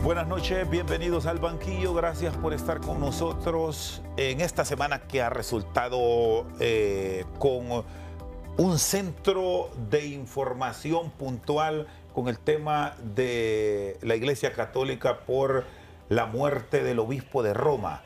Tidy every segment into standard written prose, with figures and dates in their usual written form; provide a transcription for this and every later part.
Buenas noches, bienvenidos al banquillo, gracias por estar con nosotros en esta semana que ha resultado con un centro de información puntual con el tema de la Iglesia Católica por la muerte del obispo de Roma.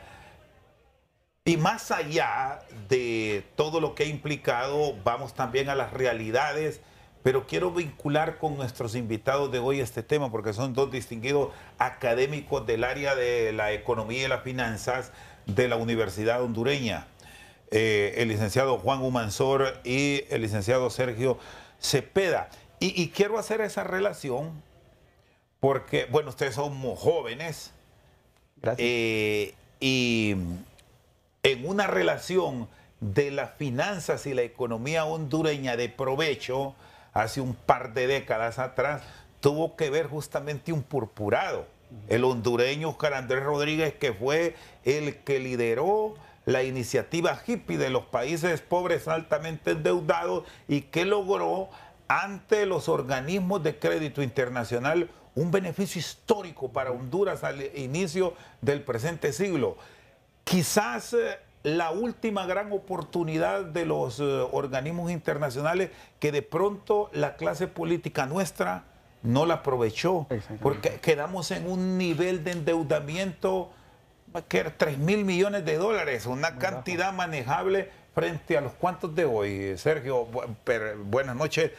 Y más allá de todo lo que ha implicado, vamos también a las realidades, pero quiero vincular con nuestros invitados de hoy este tema porque son dos distinguidos académicos del área de la economía y las finanzas de la Universidad Hondureña. El licenciado Juan Humansor y el licenciado Sergio Cepeda. Y quiero hacer esa relación porque, bueno, ustedes son jóvenes. Gracias. Y en una relación de las finanzas y la economía hondureña de provecho, hace un par de décadas atrás, tuvo que ver justamente un purpurado, el hondureño Oscar Andrés Rodríguez, que fue el que lideró la iniciativa hippie de los países pobres altamente endeudados y que logró ante los organismos de crédito internacional un beneficio histórico para Honduras al inicio del presente siglo. Quizás la última gran oportunidad de los organismos internacionales que de pronto la clase política nuestra no la aprovechó, porque quedamos en un nivel de endeudamiento que era 3.000 millones de dólares, una cantidad manejable frente a los cuantos de hoy. Sergio, buenas noches,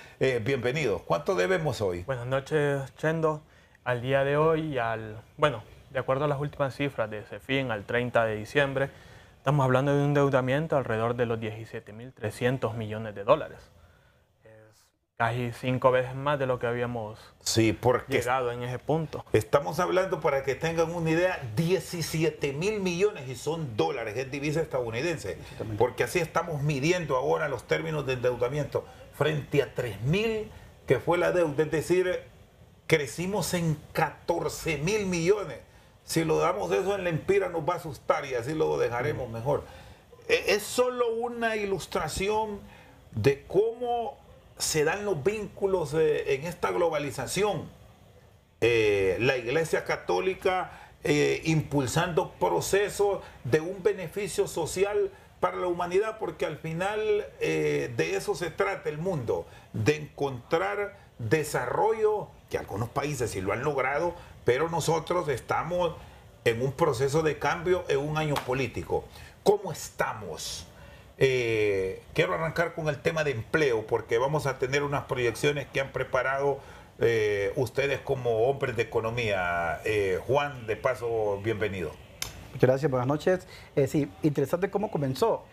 bienvenidos. ¿Cuánto debemos hoy? Buenas noches, Chendo. Al día de hoy, de acuerdo a las últimas cifras de CEFIN al 30 de diciembre, estamos hablando de un endeudamiento alrededor de los 17.300 millones de dólares. Es casi 5 veces más de lo que habíamos llegado en ese punto. Estamos hablando, para que tengan una idea, 17.000 millones y son dólares, es divisa estadounidense. Porque así estamos midiendo ahora los términos de endeudamiento frente a 3.000 que fue la deuda, es decir, crecimos en 14.000 millones. Si lo damos eso en la empira nos va a asustar y así lo dejaremos mejor. Es solo una ilustración de cómo se dan los vínculos en esta globalización. La Iglesia Católica impulsando procesos de un beneficio social para la humanidad, porque al final de eso se trata el mundo, de encontrar desarrollo, que algunos países sí lo han logrado, pero nosotros estamos en un proceso de cambio, en un año político. ¿Cómo estamos? Quiero arrancar con el tema de empleo, porque vamos a tener unas proyecciones que han preparado ustedes como hombres de economía. Juan, de paso, bienvenido. Muchas gracias, buenas noches. Sí, interesante cómo comenzó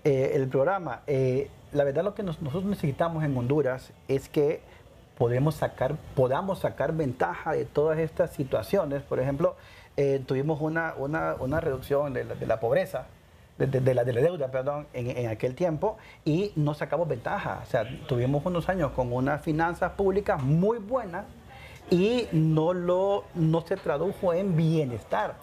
el programa. La verdad, lo que nosotros necesitamos en Honduras es que podamos sacar ventaja de todas estas situaciones. Por ejemplo, tuvimos una reducción de la pobreza, de la deuda, perdón, en aquel tiempo, y no sacamos ventaja. O sea, tuvimos unos años con unas finanzas públicas muy buenas y no se tradujo en bienestar.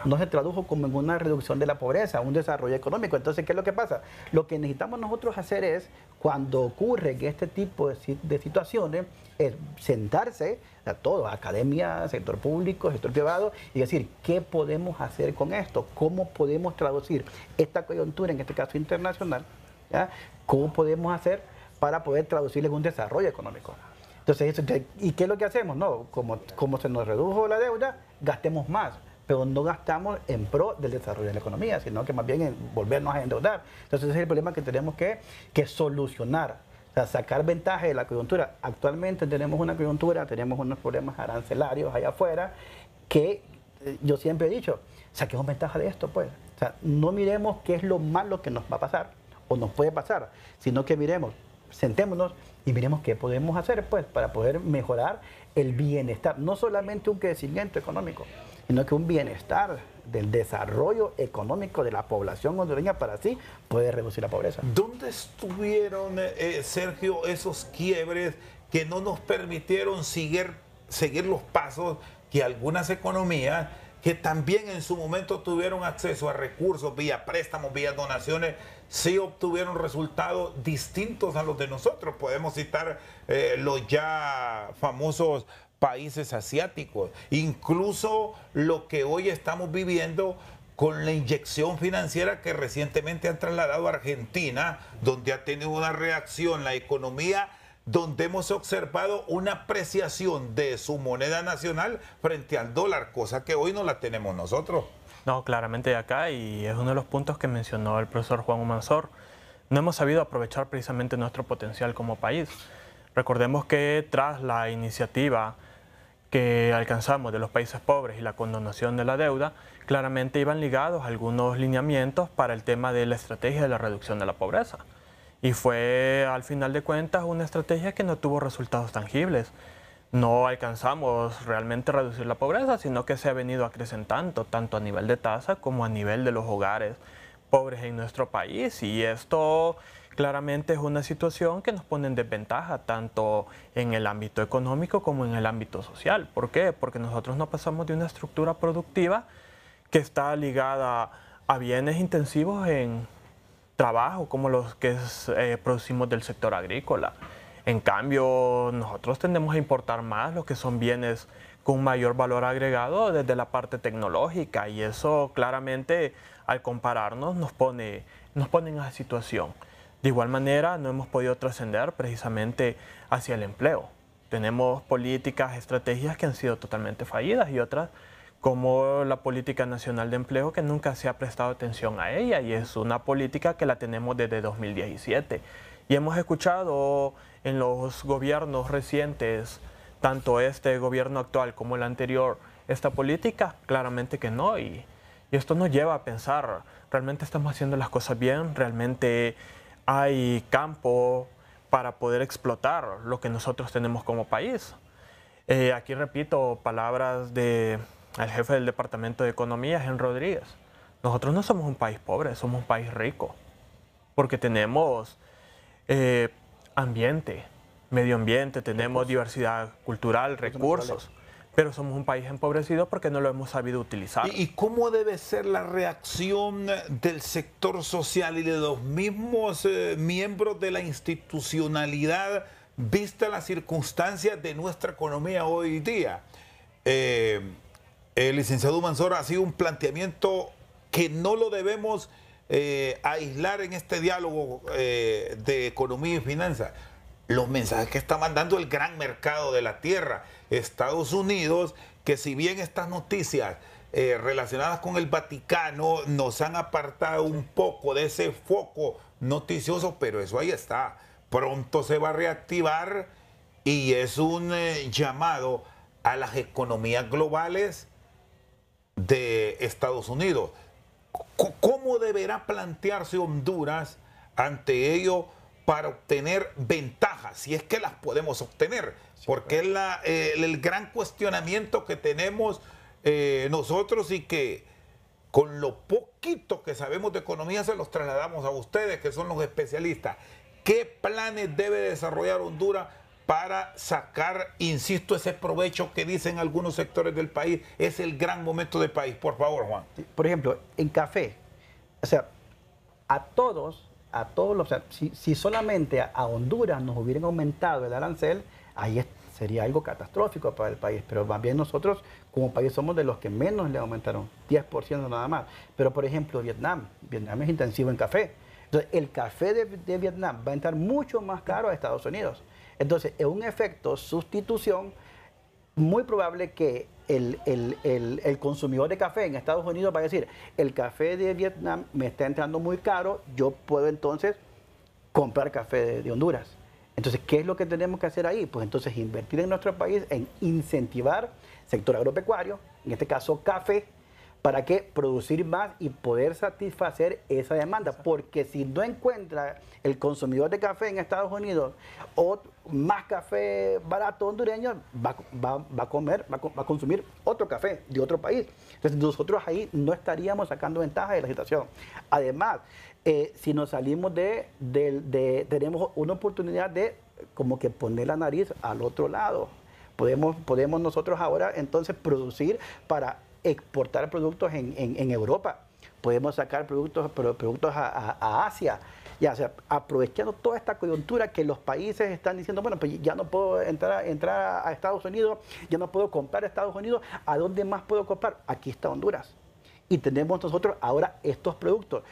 No se tradujo como en una reducción de la pobreza, un desarrollo económico. Entonces, ¿qué es lo que pasa? Lo que necesitamos nosotros hacer es, cuando ocurre este tipo de situaciones, es sentarse a todos, academia, sector público, sector privado, y decir, ¿qué podemos hacer con esto? ¿Cómo podemos traducir esta coyuntura, en este caso internacional? ¿Ya? ¿Cómo podemos hacer para poder traducirle en un desarrollo económico? Entonces, ¿y qué es lo que hacemos? No, como se nos redujo la deuda, gastemos más, pero no gastamos en pro del desarrollo de la economía, sino que más bien en volvernos a endeudar. Entonces ese es el problema que tenemos que solucionar, o sea, sacar ventaja de la coyuntura. Actualmente tenemos una coyuntura, tenemos unos problemas arancelarios allá afuera, que yo siempre he dicho, saquemos ventaja de esto, pues. O sea, no miremos qué es lo malo que nos va a pasar o nos puede pasar, sino que miremos, sentémonos y miremos qué podemos hacer, pues, para poder mejorar el bienestar, no solamente un crecimiento económico, sino que un bienestar del desarrollo económico de la población hondureña para así poder reducir la pobreza. ¿Dónde estuvieron, Sergio, esos quiebres que no nos permitieron seguir los pasos que algunas economías que también en su momento tuvieron acceso a recursos vía préstamos, vía donaciones, sí obtuvieron resultados distintos a los de nosotros? Podemos citar los ya famosos países asiáticos. Incluso lo que hoy estamos viviendo con la inyección financiera que recientemente han trasladado a Argentina, donde ha tenido una reacción la economía, donde hemos observado una apreciación de su moneda nacional frente al dólar, cosa que hoy no la tenemos nosotros. No, claramente de acá, y es uno de los puntos que mencionó el profesor Juan Humansor. No hemos sabido aprovechar precisamente nuestro potencial como país. Recordemos que tras la iniciativa que alcanzamos de los países pobres y la condonación de la deuda, claramente iban ligados a algunos lineamientos para el tema de la estrategia de la reducción de la pobreza. Y fue, al final de cuentas, una estrategia que no tuvo resultados tangibles. No alcanzamos realmente reducir la pobreza, sino que se ha venido acrecentando tanto a nivel de tasa como a nivel de los hogares pobres en nuestro país. Y esto claramente es una situación que nos pone en desventaja tanto en el ámbito económico como en el ámbito social. ¿Por qué? Porque nosotros no pasamos de una estructura productiva que está ligada a bienes intensivos en trabajo como los que producimos del sector agrícola. En cambio, nosotros tendemos a importar más lo que son bienes con mayor valor agregado desde la parte tecnológica, y eso claramente al compararnos nos pone en esa situación. De igual manera, no hemos podido trascender precisamente hacia el empleo. Tenemos políticas, estrategias que han sido totalmente fallidas, y otras como la Política Nacional de Empleo, que nunca se ha prestado atención a ella, y es una política que la tenemos desde 2017. Y hemos escuchado en los gobiernos recientes, tanto este gobierno actual como el anterior, esta política, claramente que no. Y esto nos lleva a pensar, ¿realmente estamos haciendo las cosas bien? ¿Realmente hay campo para poder explotar lo que nosotros tenemos como país? Aquí repito palabras del jefe del Departamento de Economía, Henry Rodríguez. Nosotros no somos un país pobre, somos un país rico, porque tenemos ambiente, medio ambiente, tenemos diversidad cultural, recursos, pero somos un país empobrecido porque no lo hemos sabido utilizar. ¿Y cómo debe ser la reacción del sector social y de los mismos miembros de la institucionalidad vista las circunstancias de nuestra economía hoy día? El licenciado Humansor ha sido un planteamiento que no lo debemos aislar en este diálogo de economía y finanzas. Los mensajes que está mandando el gran mercado de la tierra, Estados Unidos, que si bien estas noticias relacionadas con el Vaticano nos han apartado un poco de ese foco noticioso, pero eso ahí está. Pronto se va a reactivar, y es un llamado a las economías globales de Estados Unidos. ¿Cómo deberá plantearse Honduras ante ello para obtener ventajas, si es que las podemos obtener? Porque es el gran cuestionamiento que tenemos nosotros, y que con lo poquito que sabemos de economía se los trasladamos a ustedes, que son los especialistas. ¿Qué planes debe desarrollar Honduras para sacar, insisto, ese provecho que dicen algunos sectores del país es el gran momento del país? Por favor, Juan. Por ejemplo, en café, o sea, a todos los, o sea, si solamente a Honduras nos hubieran aumentado el arancel, ahí sería algo catastrófico para el país. Pero más bien nosotros como país somos de los que menos le aumentaron, 10% nada más. Pero por ejemplo, Vietnam es intensivo en café. Entonces el café de Vietnam va a entrar mucho más caro a Estados Unidos. Entonces, en un efecto sustitución, muy probable que el consumidor de café en Estados Unidos va a decir, el café de Vietnam me está entrando muy caro, yo puedo entonces comprar café de Honduras. Entonces, ¿qué es lo que tenemos que hacer ahí? Pues entonces invertir en nuestro país, en incentivar sector agropecuario, en este caso café, para que producir más y poder satisfacer esa demanda. Porque si no encuentra el consumidor de café en Estados Unidos o más café barato hondureño, va a consumir otro café de otro país. Entonces nosotros ahí no estaríamos sacando ventaja de la situación. Además, si nos salimos tenemos una oportunidad de como que poner la nariz al otro lado. Podemos nosotros ahora entonces producir para exportar productos en Europa. Podemos sacar productos a Asia. Ya, o sea, aprovechando toda esta coyuntura que los países están diciendo, bueno, pues ya no puedo entrar a Estados Unidos, ya no puedo comprar a Estados Unidos, ¿a dónde más puedo comprar? Aquí está Honduras. Y tenemos nosotros ahora estos productos.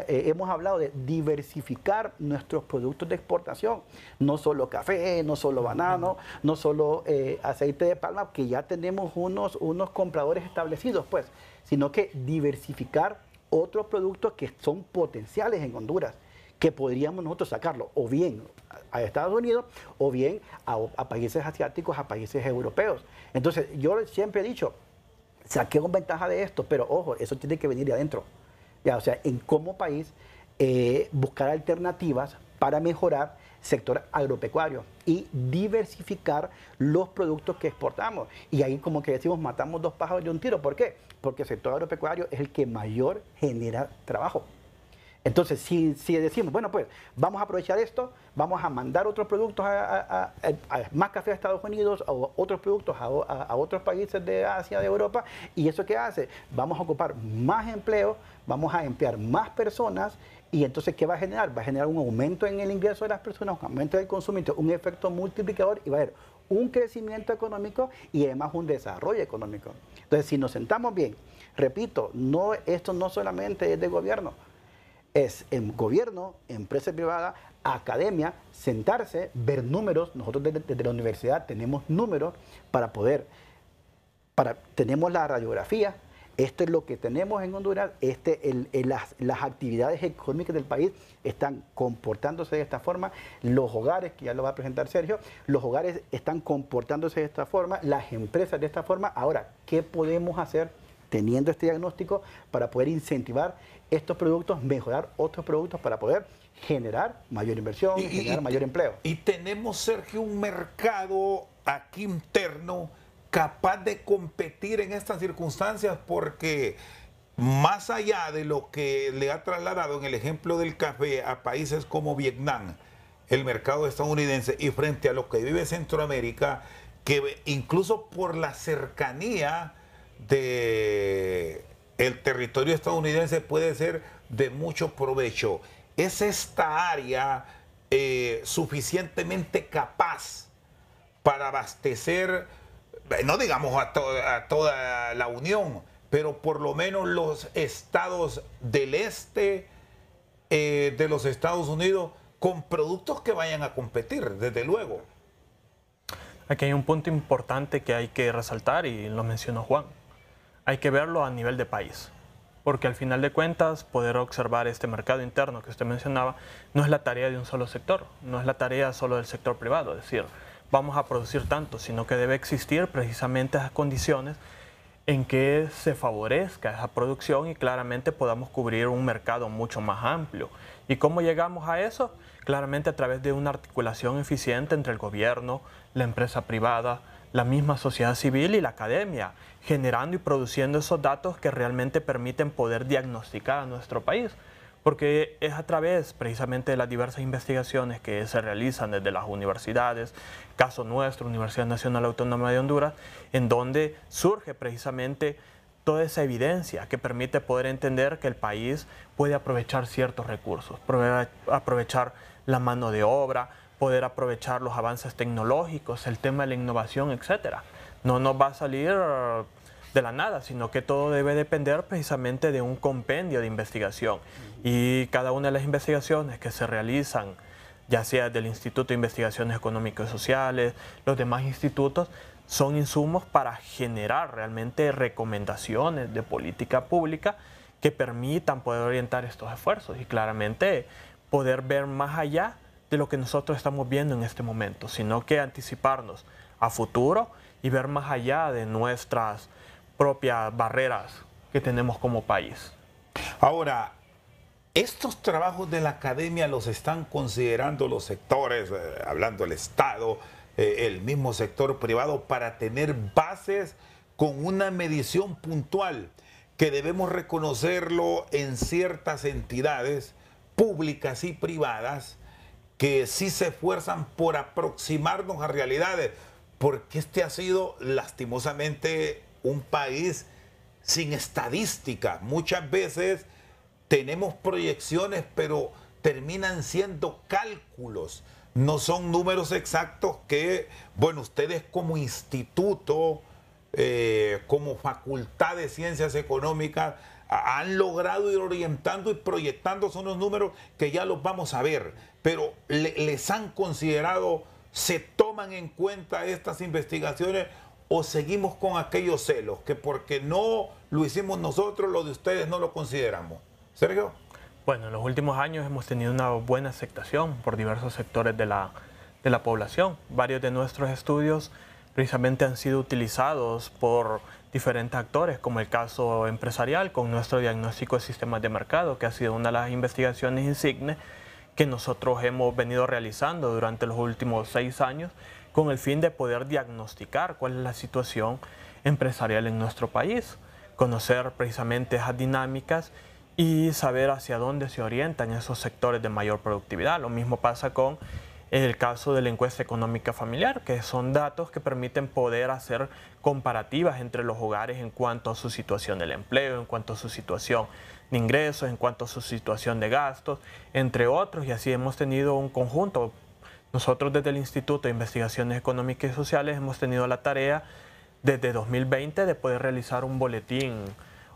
Hemos hablado de diversificar nuestros productos de exportación. No solo café, no solo banano, no solo aceite de palma, que ya tenemos unos compradores establecidos, pues, sino que diversificar otros productos que son potenciales en Honduras, que podríamos nosotros sacarlo o bien a Estados Unidos o bien a países asiáticos, a países europeos. Entonces, yo siempre he dicho, saquemos ventaja de esto, pero ojo, eso tiene que venir de adentro. Ya, o sea, en como país buscar alternativas para mejorar sector agropecuario y diversificar los productos que exportamos. Y ahí, como que decimos, matamos dos pájaros de un tiro. ¿Por qué? Porque el sector agropecuario es el que mayor genera trabajo. Entonces, si decimos, bueno, pues vamos a aprovechar esto, vamos a mandar otros productos a más café a Estados Unidos o otros productos a otros países de Asia, de Europa, ¿y eso qué hace? Vamos a ocupar más empleo, vamos a emplear más personas, y entonces, ¿qué va a generar? Va a generar un aumento en el ingreso de las personas, un aumento del consumo, un efecto multiplicador, y va a haber un crecimiento económico y además un desarrollo económico. Entonces, si nos sentamos bien, repito, esto no solamente es de gobierno, es en gobierno, empresa privada, academia, sentarse, ver números. Nosotros desde la universidad tenemos números tenemos la radiografía. Esto es lo que tenemos en Honduras. Las actividades económicas del país están comportándose de esta forma. Los hogares, que ya lo va a presentar Sergio, los hogares están comportándose de esta forma, las empresas de esta forma. Ahora, ¿qué podemos hacer teniendo este diagnóstico para poder incentivar estos productos, mejorar otros productos para poder generar mayor inversión, generar mayor empleo? Y tenemos, Sergio, un mercado aquí interno capaz de competir en estas circunstancias, porque más allá de lo que le ha trasladado en el ejemplo del café a países como Vietnam, el mercado estadounidense, y frente a lo que vive Centroamérica, que incluso por la cercanía del territorio estadounidense puede ser de mucho provecho. ¿Es esta área suficientemente capaz para abastecer, no digamos a toda la Unión, pero por lo menos los estados del este de los Estados Unidos, con productos que vayan a competir, desde luego? Aquí hay un punto importante que hay que resaltar y lo mencionó Juan. Hay que verlo a nivel de país, porque al final de cuentas poder observar este mercado interno que usted mencionaba no es la tarea de un solo sector, no es la tarea solo del sector privado, es decir, vamos a producir tanto, sino que debe existir precisamente esas condiciones en que se favorezca esa producción y claramente podamos cubrir un mercado mucho más amplio. ¿Y cómo llegamos a eso? Claramente a través de una articulación eficiente entre el gobierno, la empresa privada, la misma sociedad civil y la academia, generando y produciendo esos datos que realmente permiten poder diagnosticar a nuestro país. Porque es a través precisamente de las diversas investigaciones que se realizan desde las universidades, caso nuestro, Universidad Nacional Autónoma de Honduras, en donde surge precisamente toda esa evidencia que permite poder entender que el país puede aprovechar ciertos recursos, aprovechar la mano de obra, poder aprovechar los avances tecnológicos, el tema de la innovación, etc. No nos va a salir de la nada, sino que todo debe depender precisamente de un compendio de investigación. Y cada una de las investigaciones que se realizan, ya sea del Instituto de Investigaciones Económicas y Sociales, los demás institutos, son insumos para generar realmente recomendaciones de política pública que permitan poder orientar estos esfuerzos y claramente poder ver más allá de lo que nosotros estamos viendo en este momento, sino que anticiparnos a futuro y ver más allá de nuestras propias barreras que tenemos como país. Ahora, estos trabajos de la academia los están considerando los sectores, hablando del Estado, el mismo sector privado, para tener bases con una medición puntual, que debemos reconocerlo en ciertas entidades públicas y privadas que sí se esfuerzan por aproximarnos a realidades, porque este ha sido lastimosamente un país sin estadística. Muchas veces tenemos proyecciones, pero terminan siendo cálculos, no son números exactos que, bueno, ustedes como instituto, como Facultad de Ciencias Económicas, han logrado ir orientando y proyectando. Son unos números que ya los vamos a ver, pero les han considerado, se toman en cuenta estas investigaciones, o seguimos con aquellos celos que porque no lo hicimos nosotros, lo de ustedes no lo consideramos. Sergio. Bueno, en los últimos años hemos tenido una buena aceptación por diversos sectores de la población. Varios de nuestros estudios precisamente han sido utilizados por diferentes actores, como el caso empresarial con nuestro diagnóstico de sistemas de mercado, que ha sido una de las investigaciones insignes que nosotros hemos venido realizando durante los últimos 6 años con el fin de poder diagnosticar cuál es la situación empresarial en nuestro país, conocer precisamente esas dinámicas y saber hacia dónde se orientan esos sectores de mayor productividad. Lo mismo pasa con el caso de la encuesta económica familiar, que son datos que permiten poder hacer comparativas entre los hogares en cuanto a su situación del empleo, en cuanto a su situación de ingresos, en cuanto a su situación de gastos, entre otros, y así hemos tenido un conjunto. Nosotros desde el Instituto de Investigaciones Económicas y Sociales hemos tenido la tarea desde 2020 de poder realizar un boletín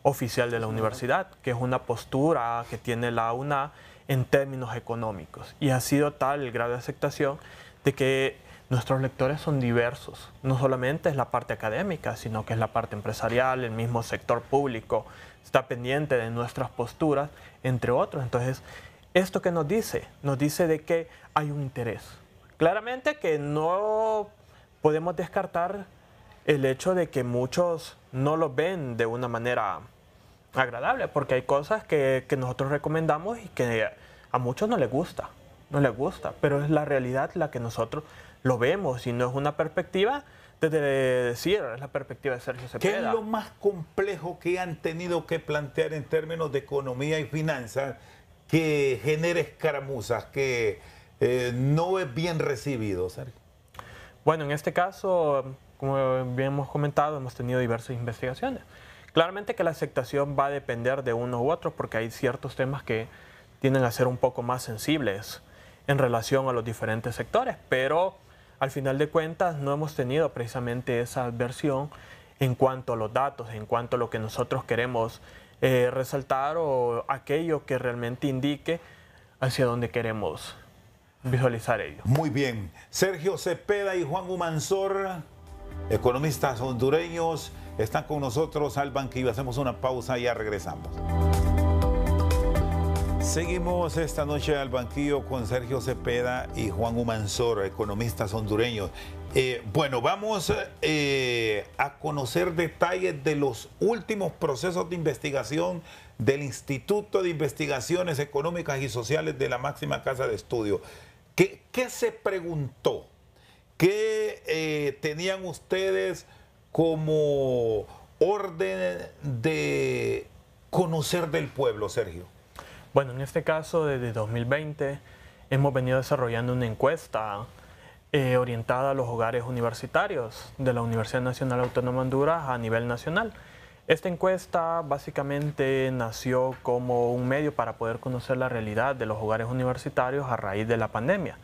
oficial de la universidad, que es una postura que tiene la UNA en términos económicos. Y ha sido tal el grado de aceptación de que nuestros lectores son diversos. No solamente es la parte académica, sino que es la parte empresarial, el mismo sector público está pendiente de nuestras posturas, entre otros. Entonces, ¿esto qué nos dice? Nos dice de que hay un interés. Claramente que no podemos descartar el hecho de que muchos no lo ven de una manera agradable, porque hay cosas que nosotros recomendamos y que a muchos no les gusta, pero es la realidad la que nosotros lo vemos y no es una perspectiva de decir, es la perspectiva de Sergio Cepeda. ¿Qué es lo más complejo que han tenido que plantear en términos de economía y finanzas que genere escaramuzas, que no es bien recibido, Sergio? Bueno, en este caso, como bien hemos comentado, hemos tenido diversas investigaciones. Claramente que la aceptación va a depender de unos u otros, porque hay ciertos temas que tienden a ser un poco más sensibles en relación a los diferentes sectores, pero al final de cuentas no hemos tenido precisamente esa adversión en cuanto a los datos, en cuanto a lo que nosotros queremos resaltar o aquello que realmente indique hacia dónde queremos visualizar ello. Muy bien. Sergio Cepeda y Juan Humansor, economistas hondureños, están con nosotros al banquillo. Hacemos una pausa y ya regresamos. Seguimos esta noche al banquillo con Sergio Cepeda y Juan Humansor, economistas hondureños. Bueno, vamos a conocer detalles de los últimos procesos de investigación del Instituto de Investigaciones Económicas y Sociales de la máxima casa de estudio. ¿Qué se preguntó? ¿Qué tenían ustedes como orden de conocer del pueblo, Sergio? Bueno, en este caso, desde 2020 hemos venido desarrollando una encuesta orientada a los hogares universitarios de la Universidad Nacional Autónoma de Honduras a nivel nacional. Esta encuesta básicamente nació como un medio para poder conocer la realidad de los hogares universitarios a raíz de la pandemia.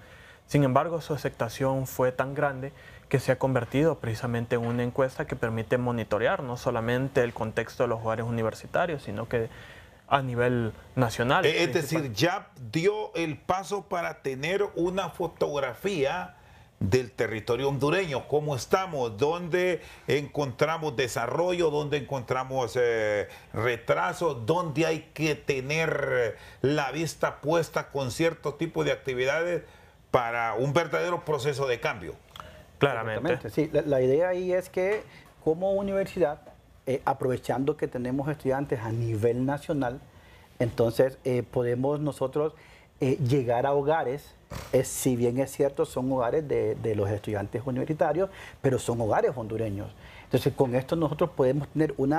Sin embargo, su aceptación fue tan grande que se ha convertido precisamente en una encuesta que permite monitorear no solamente el contexto de los hogares universitarios, sino que a nivel nacional. Es decir, ya dio el paso para tener una fotografía del territorio hondureño, cómo estamos, dónde encontramos desarrollo, dónde encontramos retrasos, dónde hay que tener la vista puesta con cierto tipo de actividades para un verdadero proceso de cambio. Claramente. Sí, la idea ahí es que como universidad, aprovechando que tenemos estudiantes a nivel nacional, entonces podemos nosotros llegar a hogares, si bien es cierto, son hogares de los estudiantes universitarios, pero son hogares hondureños. Entonces con esto nosotros podemos tener un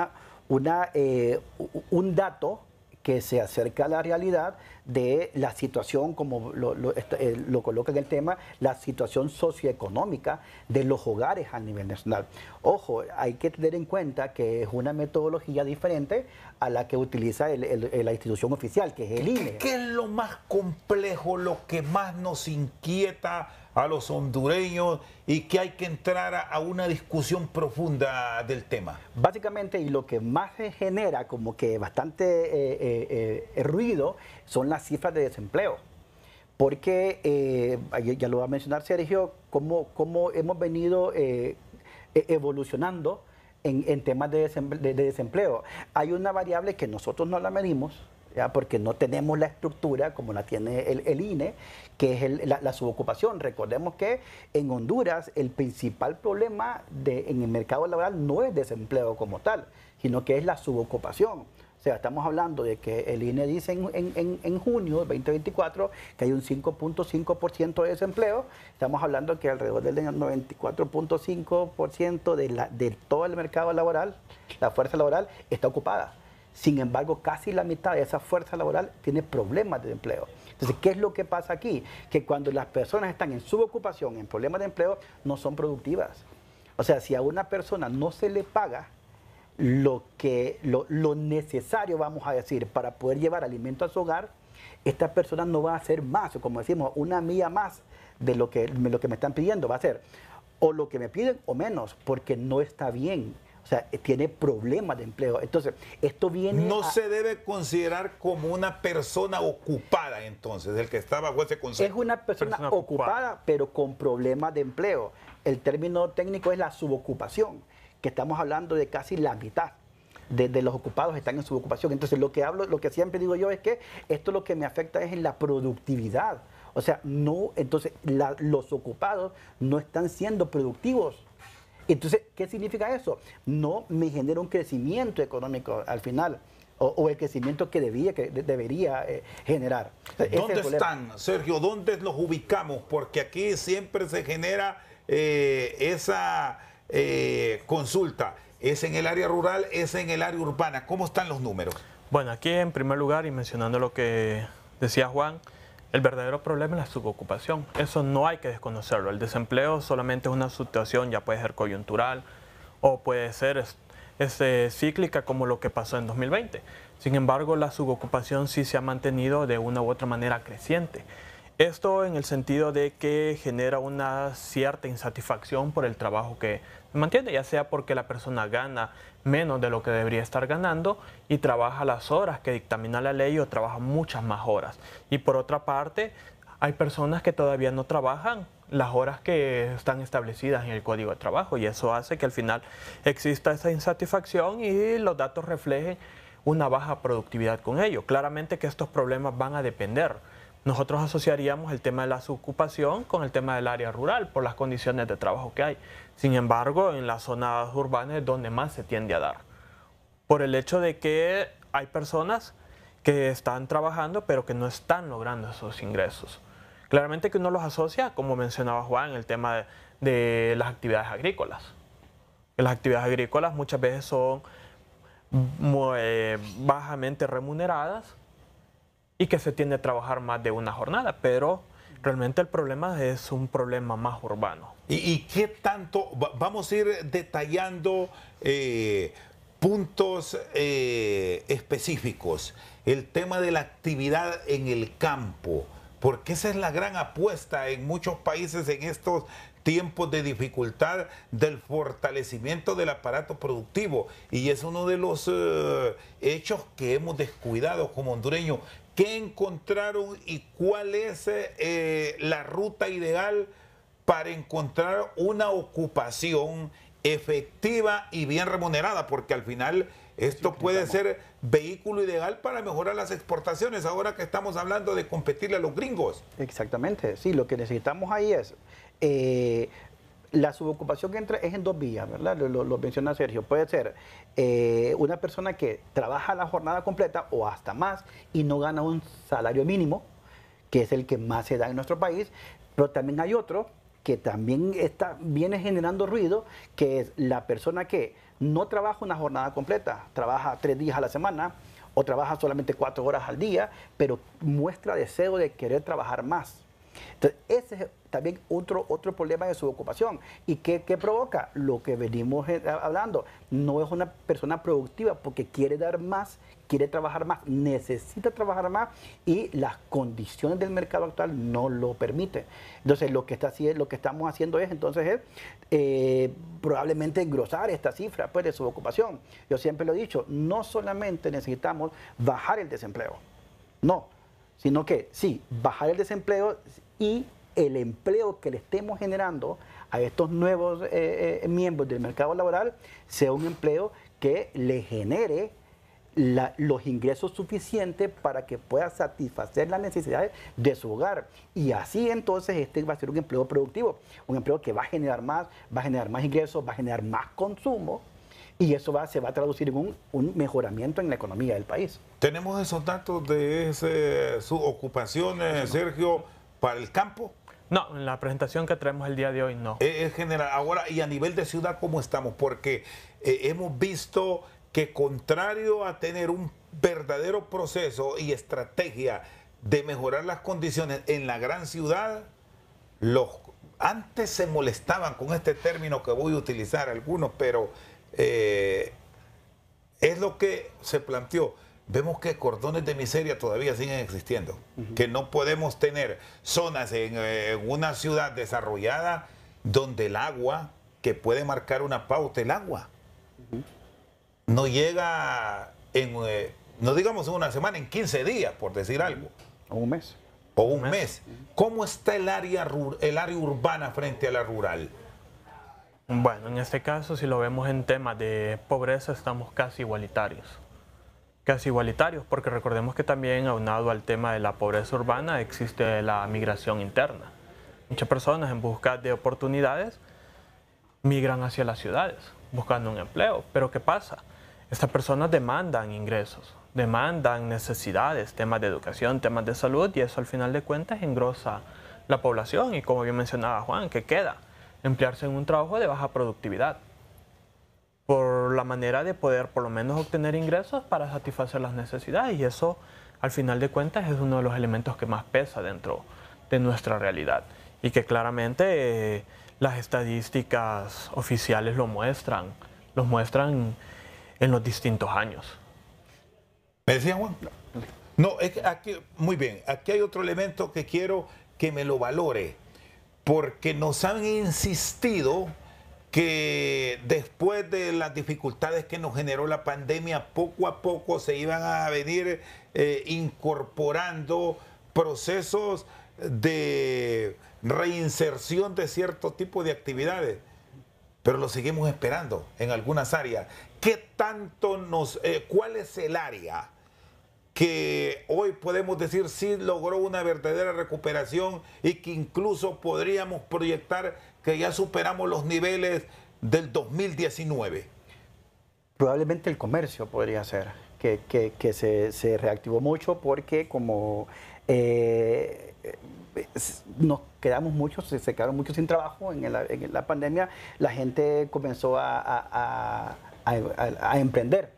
dato que se acerca a la realidad de la situación, como lo coloca en el tema, la situación socioeconómica de los hogares a nivel nacional. Ojo, hay que tener en cuenta que es una metodología diferente a la que utiliza la institución oficial, que es el INE. ¿Qué es lo más complejo, lo que más nos inquieta a los hondureños y que hay que entrar a una discusión profunda del tema? Básicamente, y lo que más genera como que bastante ruido son las cifras de desempleo. Porque, ya lo va a mencionar Sergio, cómo hemos venido evolucionando en temas de desempleo. Hay una variable que nosotros no la medimos, ¿ya? Porque no tenemos la estructura como la tiene el INE, que es la subocupación. Recordemos que en Honduras el principal problema en el mercado laboral no es desempleo como tal, sino que es la subocupación. O sea, estamos hablando de que el INE dice en junio 2024 que hay un 5.5% de desempleo. Estamos hablando que alrededor del 94.5% de todo el mercado laboral, la fuerza laboral, está ocupada. Sin embargo, casi la mitad de esa fuerza laboral tiene problemas de empleo. Entonces, ¿qué es lo que pasa aquí? Que cuando las personas están en subocupación, en problemas de empleo, no son productivas. O sea, si a una persona no se le paga lo necesario, vamos a decir, para poder llevar alimento a su hogar, esta persona no va a hacer más, o como decimos, una milla más de lo que me están pidiendo. Va a ser o lo que me piden o menos, porque no está bien. O sea, tiene problemas de empleo. Entonces, esto viene... No se debe considerar como una persona ocupada, entonces, el que está bajo ese concepto. Es una persona ocupada, pero con problemas de empleo. El término técnico es la subocupación, que estamos hablando de casi la mitad de los ocupados están en subocupación. Entonces, lo que siempre digo yo es que esto lo que me afecta es en la productividad. O sea, entonces los ocupados no están siendo productivos. Entonces, ¿qué significa eso? No me genera un crecimiento económico al final, o el crecimiento que debería generar. ¿Dónde están, Sergio? ¿Dónde los ubicamos? Porque aquí siempre se genera esa consulta. ¿Es en el área rural? ¿Es en el área urbana? ¿Cómo están los números? Bueno, aquí en primer lugar, y mencionando lo que decía Juan, el verdadero problema es la subocupación. Eso no hay que desconocerlo. El desempleo solamente es una situación, ya puede ser coyuntural o puede ser cíclica como lo que pasó en 2020. Sin embargo, la subocupación sí se ha mantenido de una u otra manera creciente. Esto en el sentido de que genera una cierta insatisfacción por el trabajo que mantiene, ya sea porque la persona gana menos de lo que debería estar ganando y trabaja las horas que dictamina la ley o trabaja muchas más horas. Y por otra parte, hay personas que todavía no trabajan las horas que están establecidas en el Código de Trabajo y eso hace que al final exista esa insatisfacción y los datos reflejen una baja productividad con ello. Claramente que estos problemas van a depender. Nosotros asociaríamos el tema de la subocupación con el tema del área rural por las condiciones de trabajo que hay. Sin embargo, en las zonas urbanas es donde más se tiende a dar. Por el hecho de que hay personas que están trabajando pero que no están logrando esos ingresos. Claramente que uno los asocia, como mencionaba Juan, el tema de las actividades agrícolas. Las actividades agrícolas muchas veces son bajamente remuneradas y que se tiende a trabajar más de una jornada, pero realmente el problema es un problema más urbano. ¿Y qué tanto? Vamos a ir detallando puntos específicos. El tema de la actividad en el campo, porque esa es la gran apuesta en muchos países en estos tiempos de dificultad del fortalecimiento del aparato productivo. Y es uno de los hechos que hemos descuidado como hondureños. ¿Qué encontraron y cuál es la ruta ideal para encontrar una ocupación efectiva y bien remunerada? Porque al final esto puede ser vehículo ideal para mejorar las exportaciones, ahora que estamos hablando de competirle a los gringos. Exactamente, sí, lo que necesitamos ahí es... la subocupación que entra es en dos vías, ¿verdad? Lo menciona Sergio. Puede ser una persona que trabaja la jornada completa o hasta más y no gana un salario mínimo, que es el que más se da en nuestro país, pero también hay otro que también viene generando ruido, que es la persona que no trabaja una jornada completa, trabaja 3 días a la semana o trabaja solamente 4 horas al día, pero muestra deseo de querer trabajar más. Entonces, ese es también otro problema de su ocupación. ¿Y qué provoca? Lo que venimos hablando. No es una persona productiva porque quiere dar más, quiere trabajar más, necesita trabajar más y las condiciones del mercado actual no lo permiten. Entonces, lo que estamos haciendo es, probablemente engrosar esta cifra pues, de su ocupación. Yo siempre lo he dicho, no solamente necesitamos bajar el desempleo, no, sino que sí, bajar el desempleo y el empleo que le estemos generando a estos nuevos miembros del mercado laboral sea un empleo que le genere los ingresos suficientes para que pueda satisfacer las necesidades de su hogar. Y así entonces este va a ser un empleo productivo, un empleo que va a generar más ingresos, va a generar más consumo, y eso se va a traducir en un mejoramiento en la economía del país. ¿Tenemos esos datos de sus ocupaciones, Sergio, para el campo? No, en la presentación que traemos el día de hoy no. Es general. Ahora, y a nivel de ciudad, ¿cómo estamos? Porque hemos visto que contrario a tener un verdadero proceso y estrategia de mejorar las condiciones en la gran ciudad, antes se molestaban con este término que voy a utilizar algunos, pero es lo que se planteó. Vemos que cordones de miseria todavía siguen existiendo, que no podemos tener zonas en una ciudad desarrollada donde el agua, que puede marcar una pauta, el agua, no llega no digamos en una semana, en 15 días, por decir algo. O un mes. O un mes. ¿Cómo está el área urbana frente a la rural? Bueno, en este caso, si lo vemos en temas de pobreza, estamos casi igualitarios. Casi igualitarios, porque recordemos que también aunado al tema de la pobreza urbana existe la migración interna. Muchas personas en busca de oportunidades migran hacia las ciudades buscando un empleo. Pero ¿qué pasa? Estas personas demandan ingresos, demandan necesidades, temas de educación, temas de salud, y eso al final de cuentas engrosa la población. Y como bien mencionaba Juan, ¿qué queda? Emplearse en un trabajo de baja productividad, por la manera de poder por lo menos obtener ingresos para satisfacer las necesidades, y eso al final de cuentas es uno de los elementos que más pesa dentro de nuestra realidad y que claramente las estadísticas oficiales los muestran en los distintos años. ¿Me decía Juan? No, es que aquí, muy bien, aquí hay otro elemento que quiero que me lo valore, porque nos han insistido que después de las dificultades que nos generó la pandemia, poco a poco se iban a venir incorporando procesos de reinserción de cierto tipo de actividades, pero lo seguimos esperando en algunas áreas. ¿Qué tanto cuál es el área que hoy podemos decir sí logró una verdadera recuperación y que incluso podríamos proyectar que ya superamos los niveles del 2019? Probablemente el comercio podría ser, que se reactivó mucho porque como nos quedamos muchos, se quedaron muchos sin trabajo en la pandemia, la gente comenzó a emprender,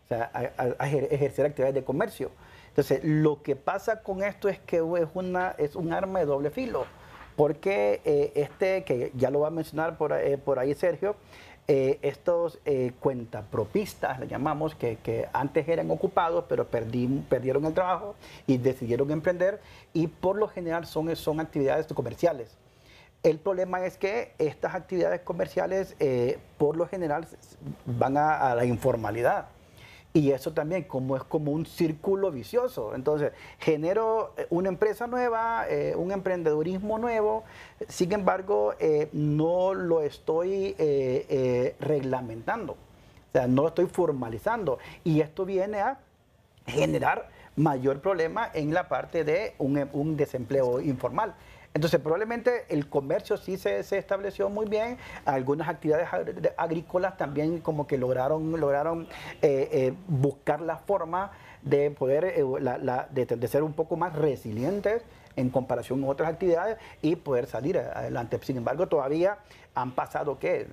o sea, a ejercer actividades de comercio. Entonces, lo que pasa con esto es que es un arma de doble filo, porque que ya lo va a mencionar por ahí Sergio, estos cuentapropistas, le llamamos, que antes eran ocupados, pero perdieron el trabajo y decidieron emprender, y por lo general son actividades comerciales. El problema es que estas actividades comerciales por lo general van a la informalidad. Y eso también es como un círculo vicioso. Entonces, genero una empresa nueva, un emprendedurismo nuevo, sin embargo, no lo estoy reglamentando, o sea, no lo estoy formalizando. Y esto viene a generar mayor problema en la parte de un desempleo informal. Entonces, probablemente el comercio sí se estableció muy bien, algunas actividades agrícolas también como que lograron buscar la forma de poder, de ser un poco más resilientes en comparación con otras actividades y poder salir adelante. Sin embargo, todavía han pasado, ¿qué?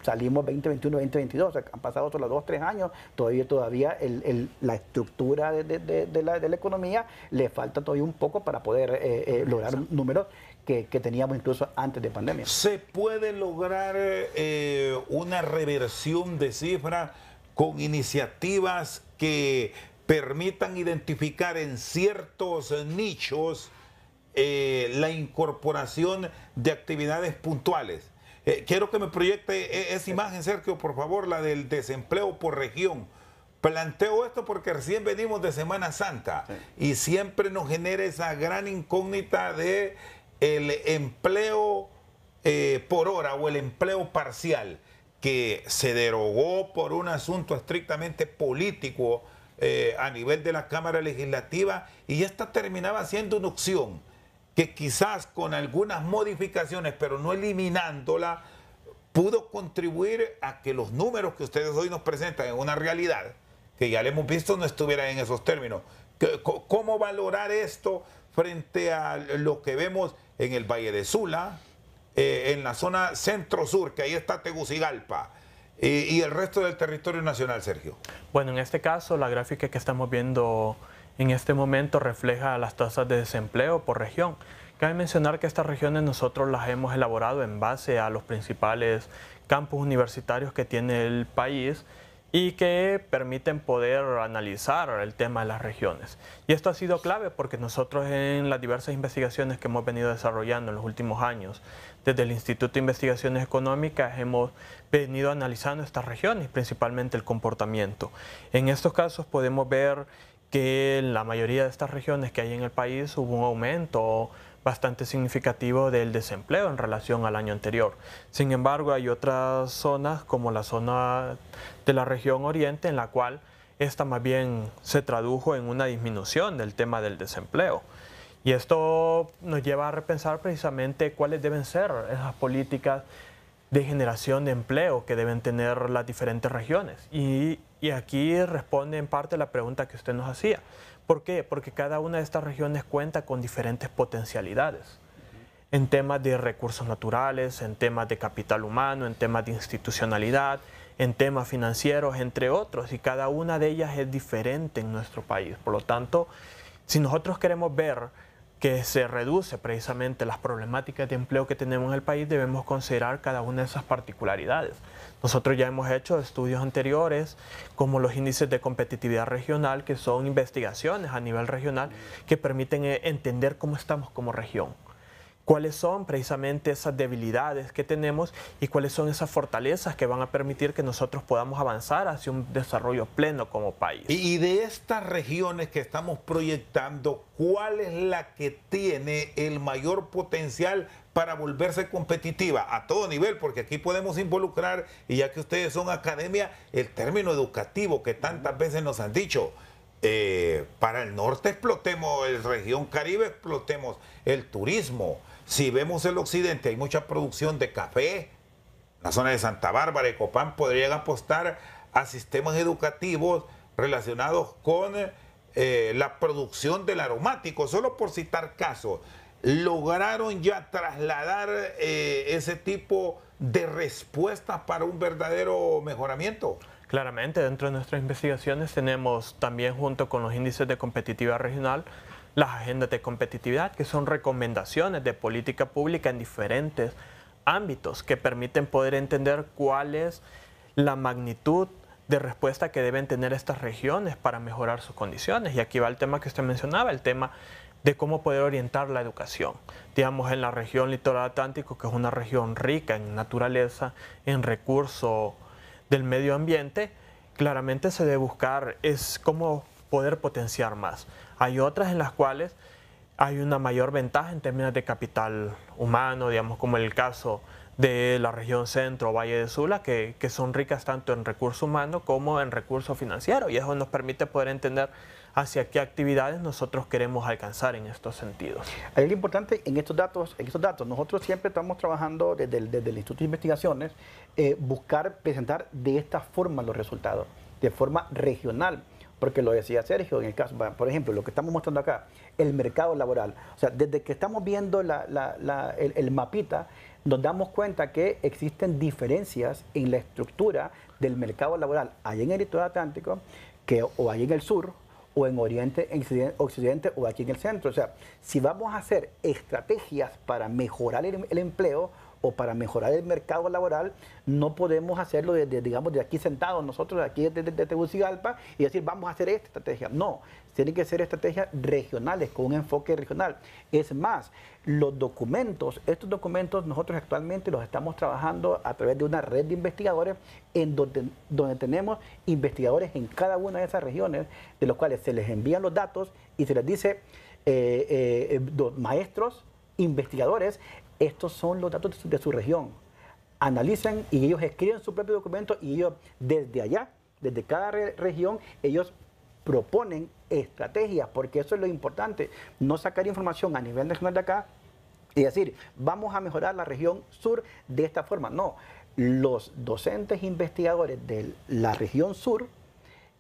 Salimos 2021, 2022, o sea, han pasado solo 2, 3 años, todavía la estructura de la economía le falta todavía un poco para poder lograr números que teníamos incluso antes de pandemia. ¿Se puede lograr una reversión de cifras con iniciativas que permitan identificar en ciertos nichos la incorporación de actividades puntuales? Quiero que me proyecte esa imagen, Sergio, por favor, la del desempleo por región. Planteo esto porque recién venimos de Semana Santa, sí, y siempre nos genera esa gran incógnita de el empleo por hora o el empleo parcial, que se derogó por un asunto estrictamente político a nivel de la Cámara Legislativa, y esta terminaba siendo una opción que quizás con algunas modificaciones, pero no eliminándola, pudo contribuir a que los números que ustedes hoy nos presentan en una realidad que ya le hemos visto no estuvieran en esos términos. ¿Cómo valorar esto frente a lo que vemos en el Valle de Sula, en la zona centro-sur, que ahí está Tegucigalpa, y el resto del territorio nacional, Sergio? Bueno, en este caso, la gráfica que estamos viendo en este momento refleja las tasas de desempleo por región. Cabe mencionar que estas regiones nosotros las hemos elaborado en base a los principales campus universitarios que tiene el país y que permiten poder analizar el tema de las regiones. Y esto ha sido clave porque nosotros en las diversas investigaciones que hemos venido desarrollando en los últimos años, desde el Instituto de Investigaciones Económicas hemos venido analizando estas regiones, principalmente el comportamiento. En estos casos podemos ver que en la mayoría de estas regiones que hay en el país hubo un aumento bastante significativo del desempleo en relación al año anterior. Sin embargo, hay otras zonas, como la zona de la región oriente, en la cual esta más bien se tradujo en una disminución del tema del desempleo. Y esto nos lleva a repensar precisamente cuáles deben ser esas políticas de generación de empleo que deben tener las diferentes regiones. Y aquí responde en parte la pregunta que usted nos hacía. ¿Por qué? Porque cada una de estas regiones cuenta con diferentes potencialidades en temas de recursos naturales, en temas de capital humano, en temas de institucionalidad, en temas financieros, entre otros, y cada una de ellas es diferente en nuestro país. Por lo tanto, si nosotros queremos ver que se reduce precisamente las problemáticas de empleo que tenemos en el país, debemos considerar cada una de esas particularidades. Nosotros ya hemos hecho estudios anteriores, como los índices de competitividad regional, que son investigaciones a nivel regional que permiten entender cómo estamos como región. Cuáles son precisamente esas debilidades que tenemos y cuáles son esas fortalezas que van a permitir que nosotros podamos avanzar hacia un desarrollo pleno como país. Y de estas regiones que estamos proyectando, ¿cuál es la que tiene el mayor potencial para volverse competitiva a todo nivel? Porque aquí podemos involucrar, y ya que ustedes son academia, el término educativo que tantas veces nos han dicho. Para el norte explotemos la región Caribe, explotemos el turismo. Si vemos el occidente, hay mucha producción de café. La zona de Santa Bárbara y Copán podrían apostar a sistemas educativos relacionados con la producción del aromático, solo por citar casos. ¿Lograron ya trasladar ese tipo de respuestas para un verdadero mejoramiento? Claramente, dentro de nuestras investigaciones tenemos también, junto con los índices de competitividad regional, las agendas de competitividad, que son recomendaciones de política pública en diferentes ámbitos que permiten poder entender cuál es la magnitud de respuesta que deben tener estas regiones para mejorar sus condiciones. Y aquí va el tema que usted mencionaba, el tema de cómo poder orientar la educación. Digamos, en la región litoral atlántico, que es una región rica en naturaleza, en recursos del medio ambiente, claramente se debe buscar es cómo poder potenciar más. Hay otras en las cuales hay una mayor ventaja en términos de capital humano, digamos, como el caso de la región centro, Valle de Sula, que son ricas tanto en recursos humanos como en recursos financieros, y eso nos permite poder entender hacia qué actividades nosotros queremos alcanzar en estos sentidos. Hay algo importante en estos datos. Nosotros siempre estamos trabajando desde el Instituto de Investigaciones, buscar presentar de esta forma los resultados, de forma regional, porque lo decía Sergio, en el caso, por ejemplo, lo que estamos mostrando acá, el mercado laboral. O sea, desde que estamos viendo el mapita, nos damos cuenta que existen diferencias en la estructura del mercado laboral allá en el litoral atlántico, o allá en el sur, o en Oriente, en Occidente, o aquí en el centro. O sea, si vamos a hacer estrategias para mejorar el empleo, o para mejorar el mercado laboral, no podemos hacerlo digamos, de aquí sentados nosotros, de aquí de Tegucigalpa, y decir, vamos a hacer esta estrategia. No, tienen que ser estrategias regionales, con un enfoque regional. Es más, estos documentos nosotros actualmente los estamos trabajando a través de una red de investigadores, en donde tenemos investigadores en cada una de esas regiones, de los cuales se les envían los datos y se les dice, maestros, investigadores, estos son los datos de su región. Analicen y ellos escriben su propio documento, y ellos desde allá, desde cada región, ellos proponen estrategias, porque eso es lo importante, no sacar información a nivel nacional de acá y decir, vamos a mejorar la región sur de esta forma. No, los docentes investigadores de la región sur,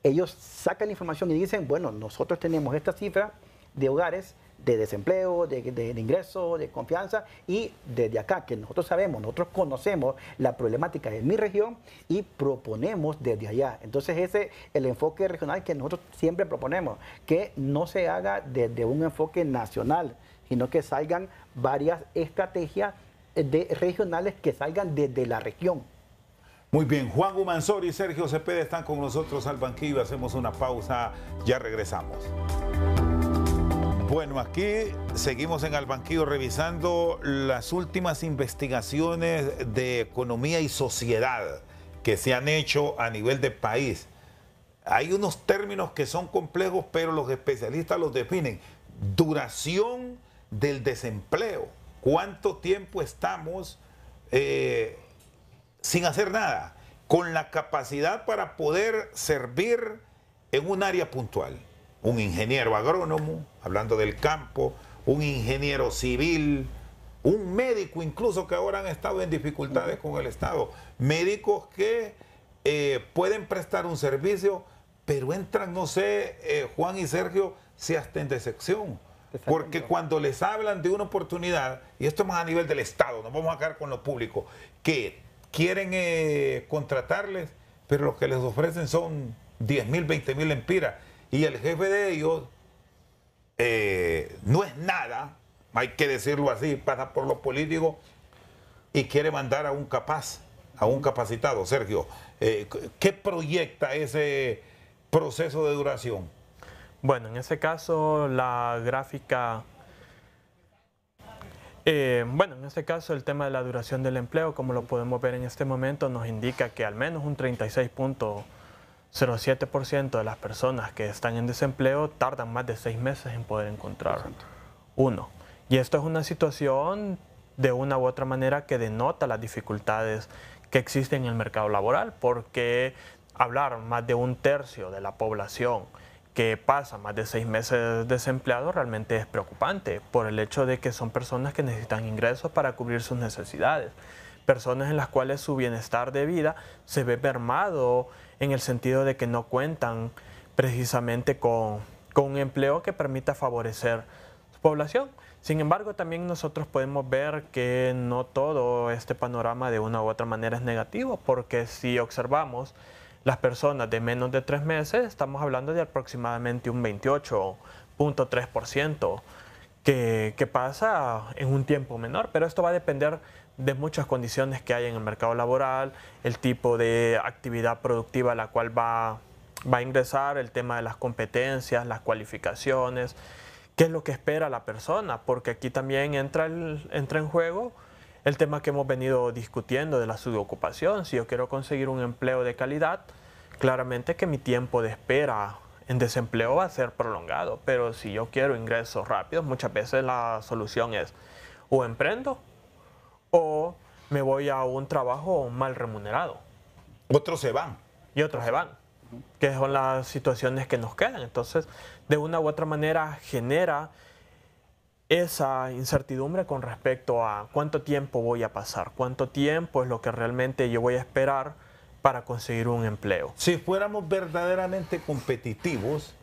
ellos sacan la información y dicen, bueno, nosotros tenemos esta cifra de hogares de desempleo, de ingreso, de confianza, y desde acá, que nosotros sabemos, nosotros conocemos la problemática de mi región y proponemos desde allá. Entonces ese es el enfoque regional que nosotros siempre proponemos, que no se haga desde un enfoque nacional, sino que salgan varias estrategias regionales que salgan desde la región. Muy bien, Juan Humansor y Sergio Cepeda están con nosotros al banquillo. Hacemos una pausa, ya regresamos. Bueno, aquí seguimos en Al Banquillo revisando las últimas investigaciones de economía y sociedad que se han hecho a nivel de país. Hay unos términos que son complejos, pero los especialistas los definen. Duración del desempleo. ¿Cuánto tiempo estamos sin hacer nada? Con la capacidad para poder servir en un área puntual. Un ingeniero agrónomo, hablando del campo, un ingeniero civil, un médico incluso, que ahora han estado en dificultades con el Estado. Médicos que pueden prestar un servicio, pero entran, no sé, Juan y Sergio, si hasta en decepción. Porque cuando les hablan de una oportunidad, y esto es más a nivel del Estado, nos vamos a quedar con lo público, que quieren contratarles, pero lo que les ofrecen son 10.000, 20.000 lempiras. Y el jefe de ellos no es nada, hay que decirlo así, pasa por lo político y quiere mandar a un capaz, a un capacitado. Sergio, ¿qué proyecta ese proceso de duración? Bueno, en ese caso la gráfica, en este caso el tema de la duración del empleo, como lo podemos ver en este momento, nos indica que al menos un 36.07% de las personas que están en desempleo tardan más de 6 meses en poder encontrar uno. Y esto es una situación de una u otra manera que denota las dificultades que existen en el mercado laboral, porque hablar más de un tercio de la población que pasa más de 6 meses desempleado realmente es preocupante, por el hecho de que son personas que necesitan ingresos para cubrir sus necesidades, personas en las cuales su bienestar de vida se ve mermado en el sentido de que no cuentan precisamente con un empleo que permita favorecer su población. Sin embargo, también nosotros podemos ver que no todo este panorama de una u otra manera es negativo, porque si observamos las personas de menos de 3 meses, estamos hablando de aproximadamente un 28.3% que pasa en un tiempo menor, pero esto va a depender de muchas condiciones que hay en el mercado laboral, el tipo de actividad productiva a la cual va a ingresar, el tema de las competencias, las cualificaciones, qué es lo que espera la persona, porque aquí también entra en juego el tema que hemos venido discutiendo de la subocupación. Si yo quiero conseguir un empleo de calidad, claramente que mi tiempo de espera en desempleo va a ser prolongado, pero si yo quiero ingresos rápidos, muchas veces la solución es o emprendo o me voy a un trabajo mal remunerado. Otros se van. Y otros se van, que son las situaciones que nos quedan. Entonces, de una u otra manera genera esa incertidumbre con respecto a cuánto tiempo voy a pasar, cuánto tiempo es lo que realmente yo voy a esperar para conseguir un empleo. Si fuéramos verdaderamente competitivos,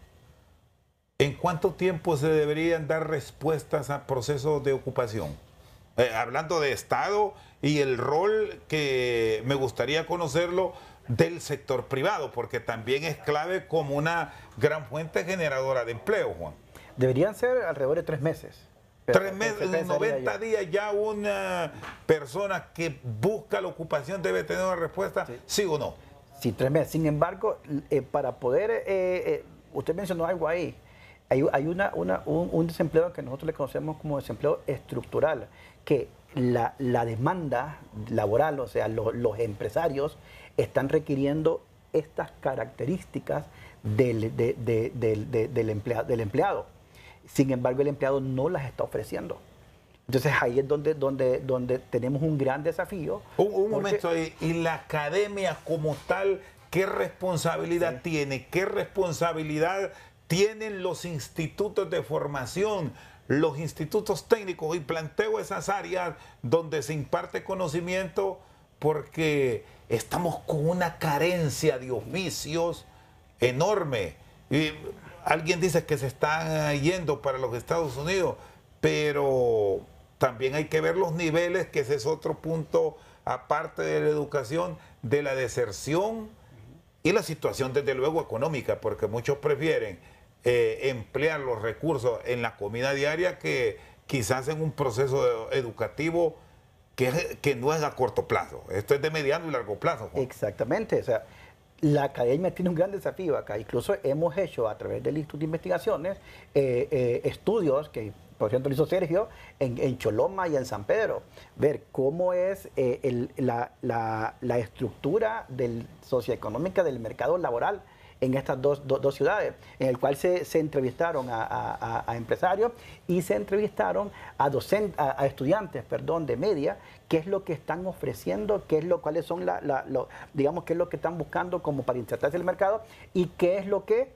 ¿en cuánto tiempo se deberían dar respuestas a procesos de ocupación? Hablando de Estado y el rol que me gustaría conocerlo del sector privado, porque también es clave como una gran fuente generadora de empleo, Juan. Deberían ser alrededor de 3 meses. 3 meses, en 90 días ya una persona que busca la ocupación debe tener una respuesta, sí o no. Sí, 3 meses. Sin embargo, para poder, usted mencionó algo ahí, hay un desempleo que nosotros le conocemos como desempleo estructural, que la demanda laboral, o sea, los empresarios están requiriendo estas características del empleado. Sin embargo, el empleado no las está ofreciendo. Entonces ahí es donde tenemos un gran desafío. Un momento ahí, y la academia como tal, ¿qué responsabilidad tiene? ¿Qué responsabilidad tienen los institutos de formación, los institutos técnicos? Y planteo esas áreas donde se imparte conocimiento, porque estamos con una carencia de oficios enorme. Y alguien dice que se están yendo para los Estados Unidos, pero también hay que ver los niveles, que ese es otro punto, aparte de la educación, de la deserción y la situación, desde luego, económica, porque muchos prefieren emplear los recursos en la comida diaria que quizás en un proceso educativo que no es a corto plazo. Esto es de mediano y largo plazo, Juan. Exactamente. O sea, la academia tiene un gran desafío acá. Incluso hemos hecho a través del Instituto de Investigaciones estudios que, por ejemplo, hizo Sergio en Choloma y en San Pedro, ver cómo es la estructura socioeconómica del mercado laboral en estas dos ciudades, en el cual se entrevistaron a empresarios y se entrevistaron a estudiantes, de media, qué es lo que están ofreciendo, cuáles son digamos, qué es lo que están buscando como para insertarse en el mercado y qué es lo que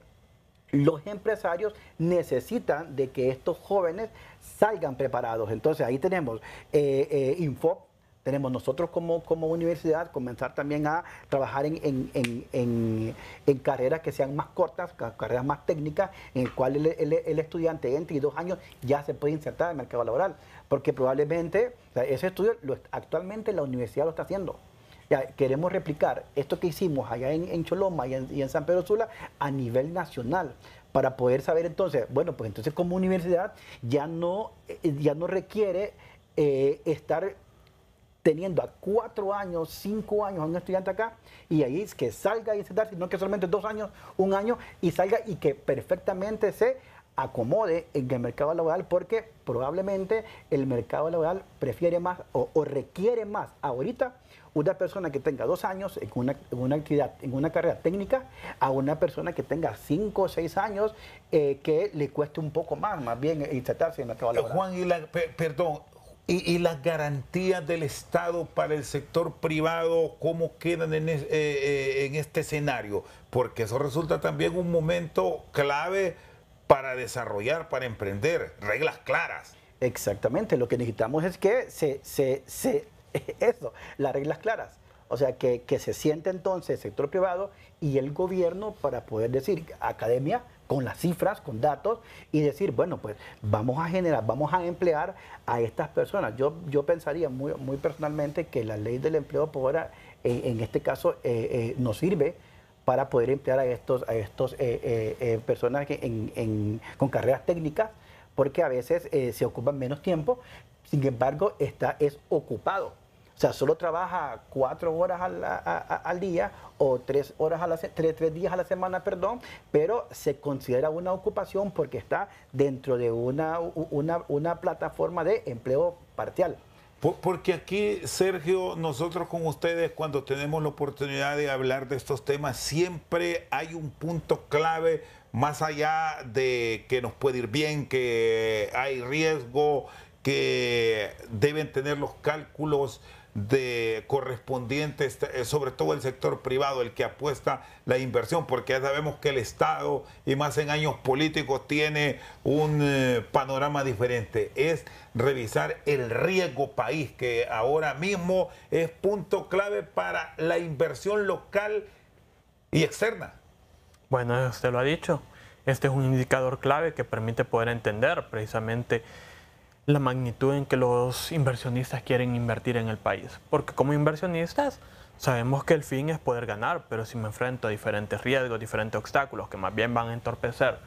los empresarios necesitan de que estos jóvenes salgan preparados. Entonces ahí tenemos Info. Tenemos nosotros como universidad comenzar también a trabajar en carreras que sean más cortas, carreras más técnicas, en el cual el estudiante entre 2 años ya se puede insertar en el mercado laboral, porque probablemente, o sea, ese estudio actualmente la universidad lo está haciendo. Ya, queremos replicar esto que hicimos allá en Choloma y en San Pedro Sula a nivel nacional, para poder saber entonces, bueno, pues entonces como universidad ya no requiere estar teniendo a 4 años, 5 años a un estudiante acá, y ahí es que salga y insertarse, sino que solamente 2 años, 1 año, y salga y que perfectamente se acomode en el mercado laboral, porque probablemente el mercado laboral prefiere más o requiere más ahorita una persona que tenga 2 años en una actividad, en una carrera técnica, a una persona que tenga 5 o 6 años que le cueste un poco más bien insertarse en el mercado laboral. Juan, perdón, ¿y las garantías del Estado para el sector privado cómo quedan en este escenario? Porque eso resulta también un momento clave para desarrollar, para emprender, reglas claras. Exactamente, lo que necesitamos es que las reglas claras. O sea, que se siente entonces el sector privado y el gobierno para poder decir, academia, con las cifras, con datos, y decir, bueno, pues vamos a emplear a estas personas. Yo pensaría muy personalmente que la ley del empleo por hora, en este caso, nos sirve para poder emplear a estos personas con carreras técnicas, porque a veces se ocupan menos tiempo, sin embargo, es ocupado. O sea, solo trabaja 4 horas al día o 3 días a la semana, pero se considera una ocupación porque está dentro de una plataforma de empleo parcial. Porque aquí, Sergio, nosotros con ustedes, cuando tenemos la oportunidad de hablar de estos temas, siempre hay un punto clave, más allá de que nos puede ir bien, que hay riesgo, que deben tener los cálculos correspondientes, sobre todo el sector privado, el que apuesta la inversión, porque ya sabemos que el Estado, y más en años políticos, tiene un panorama diferente. Es revisar el riesgo país, que ahora mismo es punto clave para la inversión local y externa. Bueno, usted lo ha dicho. Este es un indicador clave que permite poder entender precisamente la magnitud en que los inversionistas quieren invertir en el país. Porque como inversionistas sabemos que el fin es poder ganar, pero si me enfrento a diferentes riesgos, diferentes obstáculos que más bien van a entorpecer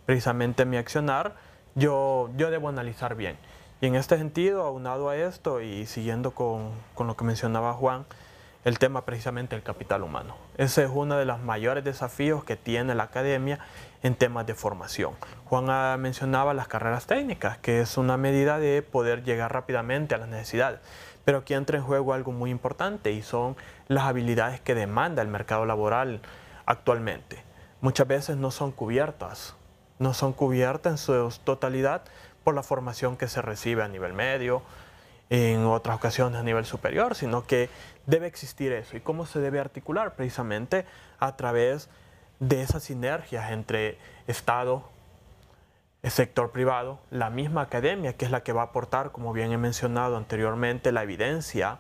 precisamente mi accionar, yo debo analizar bien. Y en este sentido, aunado a esto y siguiendo con lo que mencionaba Juan, el tema precisamente del capital humano. Ese es uno de los mayores desafíos que tiene la academia en temas de formación. Juan mencionaba las carreras técnicas, que es una medida de poder llegar rápidamente a las necesidades. Pero aquí entra en juego algo muy importante y son las habilidades que demanda el mercado laboral actualmente. Muchas veces no son cubiertas en su totalidad por la formación que se recibe a nivel medio, en otras ocasiones a nivel superior, sino que debe existir eso. ¿Y cómo se debe articular? Precisamente a través de esas sinergias entre Estado, el sector privado, la misma academia, que es la que va a aportar, como bien he mencionado anteriormente, la evidencia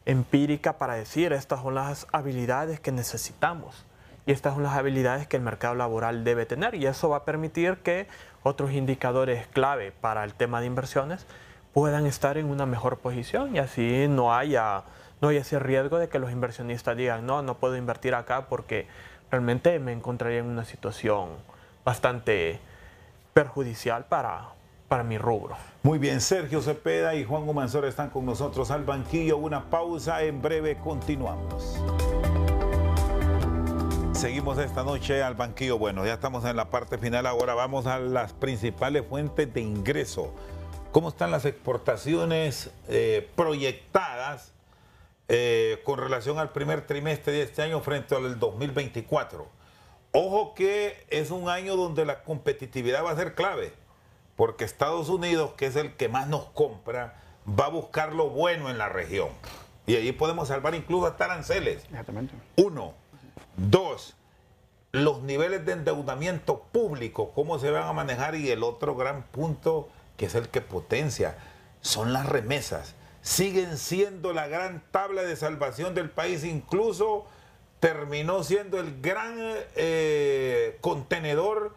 empírica para decir estas son las habilidades que necesitamos y estas son las habilidades que el mercado laboral debe tener, y eso va a permitir que otros indicadores clave para el tema de inversiones puedan estar en una mejor posición y así no haya ese riesgo de que los inversionistas digan no puedo invertir acá porque realmente me encontraría en una situación bastante perjudicial para mi rubro. Muy bien, Sergio Cepeda y Juan Humansor están con nosotros al banquillo. Una pausa, en breve continuamos. Seguimos esta noche al banquillo. Bueno, ya estamos en la parte final. Ahora vamos a las principales fuentes de ingreso. ¿Cómo están las exportaciones proyectadas con relación al primer trimestre de este año frente al 2024? Ojo que es un año donde la competitividad va a ser clave, porque Estados Unidos, que es el que más nos compra, va a buscar lo bueno en la región. Y allí podemos salvar incluso hasta aranceles. Exactamente. 1. 2. Los niveles de endeudamiento público, cómo se van a manejar. Y el otro gran punto, que es el que potencia, son las remesas. Siguen siendo la gran tabla de salvación del país, incluso terminó siendo el gran contenedor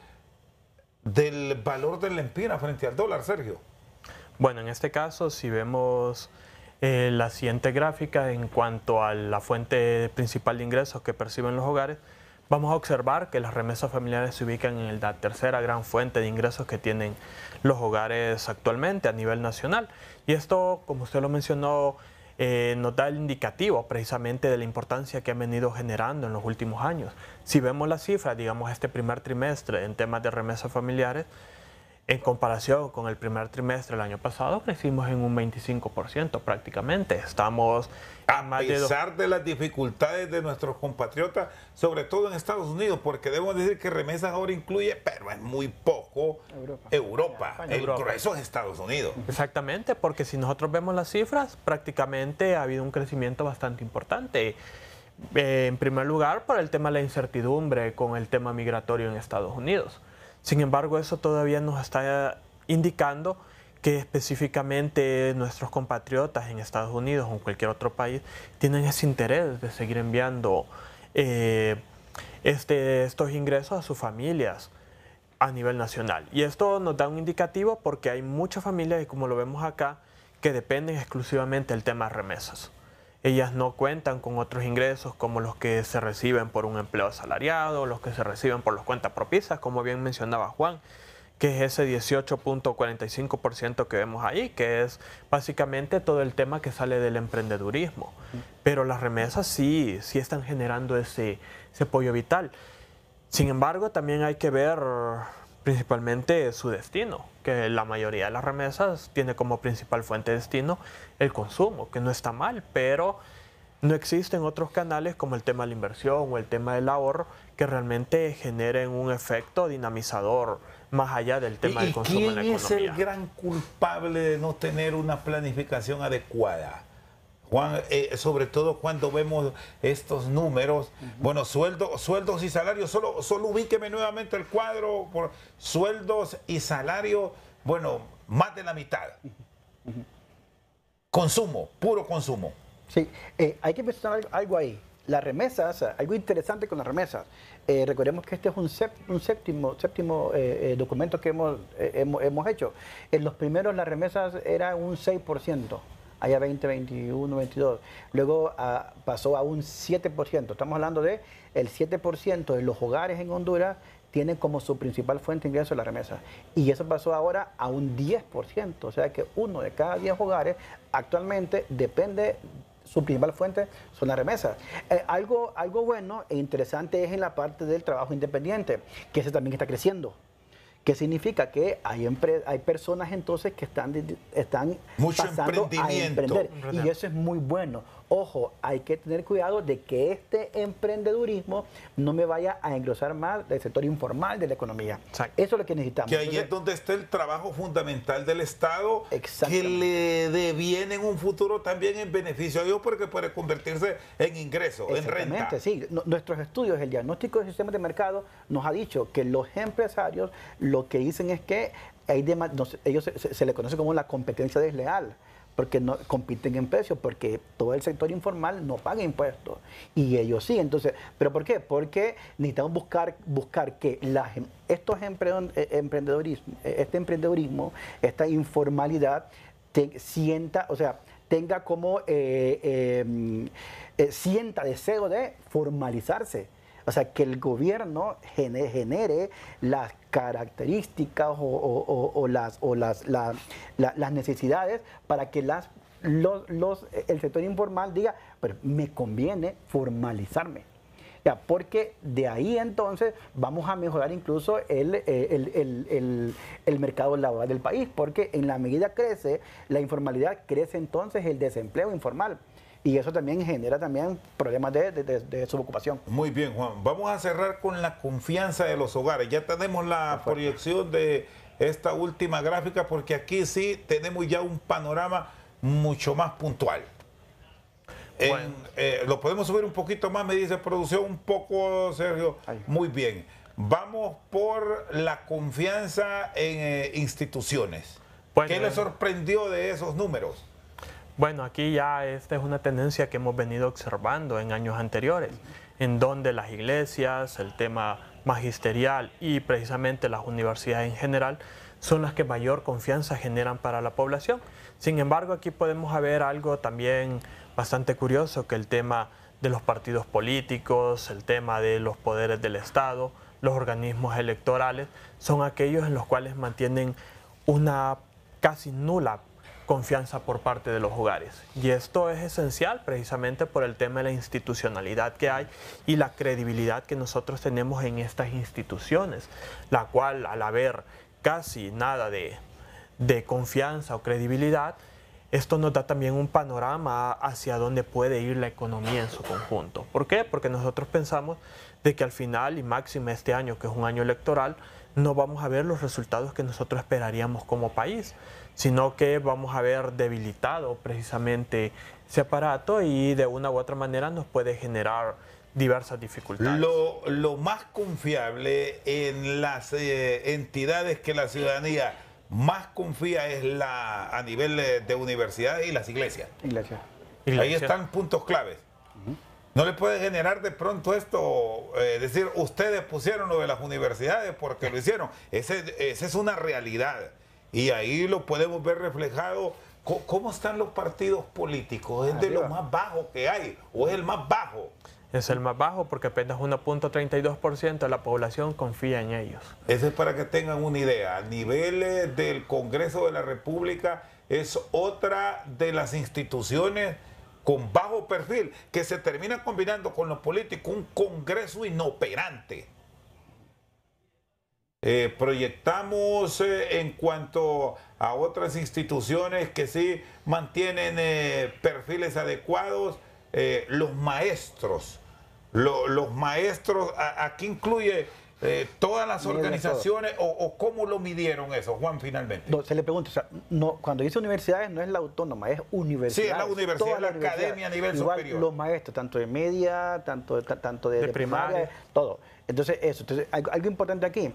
del valor de la empira frente al dólar, Sergio. Bueno, en este caso, si vemos la siguiente gráfica en cuanto a la fuente principal de ingresos que perciben los hogares, vamos a observar que las remesas familiares se ubican en la tercera gran fuente de ingresos que tienen los hogares actualmente a nivel nacional. Y esto, como usted lo mencionó, nos da el indicativo precisamente de la importancia que han venido generando en los últimos años. Si vemos las cifras, digamos, este primer trimestre en temas de remesas familiares, en comparación con el primer trimestre del año pasado, crecimos en un 25% prácticamente. Estamos a pesar de las dificultades de nuestros compatriotas, sobre todo en Estados Unidos, porque debemos decir que remesas ahora incluye, pero es muy poco, Europa. El grueso es Estados Unidos. Exactamente, porque si nosotros vemos las cifras, prácticamente ha habido un crecimiento bastante importante. En primer lugar, por el tema de la incertidumbre con el tema migratorio en Estados Unidos. Sin embargo, eso todavía nos está indicando que específicamente nuestros compatriotas en Estados Unidos o en cualquier otro país tienen ese interés de seguir enviando estos ingresos a sus familias a nivel nacional. Y esto nos da un indicativo porque hay muchas familias, y como lo vemos acá, que dependen exclusivamente del tema de remesas. Ellas no cuentan con otros ingresos como los que se reciben por un empleo asalariado, los que se reciben por las cuentas propicias, como bien mencionaba Juan, que es ese 18.45% que vemos ahí, que es básicamente todo el tema que sale del emprendedurismo. Pero las remesas sí están generando ese apoyo vital. Sin embargo, también hay que ver principalmente su destino, que la mayoría de las remesas tiene como principal fuente de destino el consumo, que no está mal, pero no existen otros canales como el tema de la inversión o el tema del ahorro que realmente generen un efecto dinamizador más allá del tema del consumo en la economía. ¿Quién es el gran culpable de no tener una planificación adecuada? Juan, sobre todo cuando vemos estos números, bueno, sueldos y salarios, solo ubíqueme nuevamente el cuadro por sueldos y salarios, bueno, más de la mitad. Consumo, puro consumo. Sí, hay que pensar algo ahí. Las remesas, algo interesante con las remesas. Recordemos que este es un séptimo documento que hemos hecho. En los primeros las remesas eran un 6%, allá 20, 21, 22. Luego pasó a un 7%. Estamos hablando de el 7% de los hogares en Honduras tienen como su principal fuente de ingreso la remesa. Y eso pasó ahora a un 10%. O sea que 1 de cada 10 hogares actualmente depende, su principal fuente son las remesas. Algo bueno e interesante es en la parte del trabajo independiente, que ese también está creciendo. ¿Qué significa? Que hay personas entonces que están mucho pasando a emprender. Y eso es muy bueno. Ojo, hay que tener cuidado de que este emprendedurismo no me vaya a engrosar más del sector informal de la economía. Exacto. Eso es lo que necesitamos. Que ahí es donde está el trabajo fundamental del Estado, que le deviene en un futuro también en beneficio a ellos porque puede convertirse en ingreso, en renta. Sí. Nuestros estudios, el diagnóstico de sistemas de mercado nos ha dicho que los empresarios lo que dicen es que ellos se le conoce como la competencia desleal, porque no compiten en precios, porque todo el sector informal no paga impuestos y ellos sí. Entonces, ¿pero por qué? Porque necesitamos buscar que este emprendedurismo, esta informalidad tenga como sienta deseo de formalizarse. O sea, que el gobierno genere las características o las necesidades para que el sector informal diga, pero me conviene formalizarme. Ya, porque de ahí entonces vamos a mejorar incluso el mercado laboral del país, porque en la medida crece la informalidad, crece entonces el desempleo informal. Y eso también genera problemas de subocupación. Muy bien, Juan. Vamos a cerrar con la confianza de los hogares. Ya tenemos la proyección de esta última gráfica porque aquí sí tenemos ya un panorama mucho más puntual. Bueno. Lo podemos subir un poquito más, me dice producción, un poco, Sergio. Ahí. Muy bien. Vamos por la confianza en instituciones. Bueno, ¿qué le sorprendió de esos números? Bueno, aquí ya esta es una tendencia que hemos venido observando en años anteriores, en donde las iglesias, el tema magisterial y precisamente las universidades en general son las que mayor confianza generan para la población. Sin embargo, aquí podemos ver algo también bastante curioso, que el tema de los partidos políticos, el tema de los poderes del Estado, los organismos electorales, son aquellos en los cuales mantienen una casi nula confianza por parte de los hogares. Y esto es esencial precisamente por el tema de la institucionalidad que hay y la credibilidad que nosotros tenemos en estas instituciones, la cual al haber casi nada de confianza o credibilidad, esto nos da también un panorama hacia dónde puede ir la economía en su conjunto. ¿Por qué? Porque nosotros pensamos de que al final, y máxime este año, que es un año electoral, no vamos a ver los resultados que nosotros esperaríamos como país, sino que vamos a ver debilitado precisamente ese aparato y de una u otra manera nos puede generar diversas dificultades. Lo más confiable en las entidades que la ciudadanía más confía es a nivel de universidades y las iglesias. Ahí están puntos claves. No le puede generar de pronto esto, decir, ustedes pusieron lo de las universidades porque lo hicieron. Esa es una realidad. Y ahí lo podemos ver reflejado. ¿Cómo están los partidos políticos? ¿Es de lo más bajo que hay o es el más bajo? Es el más bajo porque apenas 1.32% de la población confía en ellos. Eso es para que tengan una idea. A nivel del Congreso de la República es otra de las instituciones con bajo perfil que se termina combinando con los políticos, un Congreso inoperante. Proyectamos en cuanto a otras instituciones que sí mantienen perfiles adecuados, los maestros. Los maestros, aquí incluye todas las organizaciones, o cómo lo midieron eso, Juan, finalmente. No, se le pregunta, o sea, no, cuando dice universidades no es la autónoma, es universidad. Sí, es la universidad, la academia a nivel igual superior. Los maestros, tanto de media, tanto de primaria, todo. Entonces, eso. Entonces, algo importante aquí,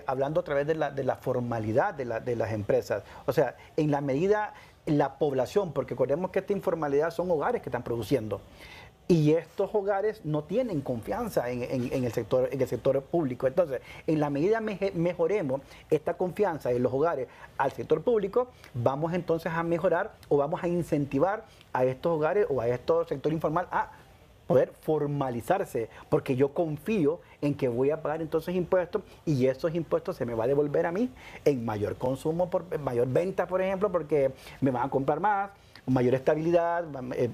hablando a través de la formalidad de las empresas. O sea, en la medida, la población, porque recordemos que esta informalidad son hogares que están produciendo. Y estos hogares no tienen confianza en el sector público. Entonces, en la medida mejoremos esta confianza en los hogares al sector público, vamos entonces a mejorar o vamos a incentivar a estos hogares o a este sector informal a poder formalizarse, porque yo confío en que voy a pagar entonces impuestos y esos impuestos se me va a devolver a mí en mayor consumo, en mayor venta, por ejemplo, porque me van a comprar más, mayor estabilidad,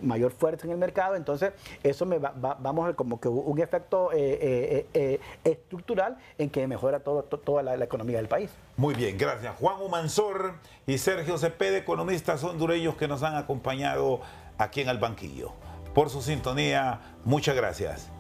mayor fuerza en el mercado. Entonces eso vamos a ver como que un efecto estructural en que mejora toda la economía del país. Muy bien, gracias. Juan Humansor y Sergio Cepeda, economistas hondureños que nos han acompañado aquí en el banquillo. Por su sintonía, muchas gracias.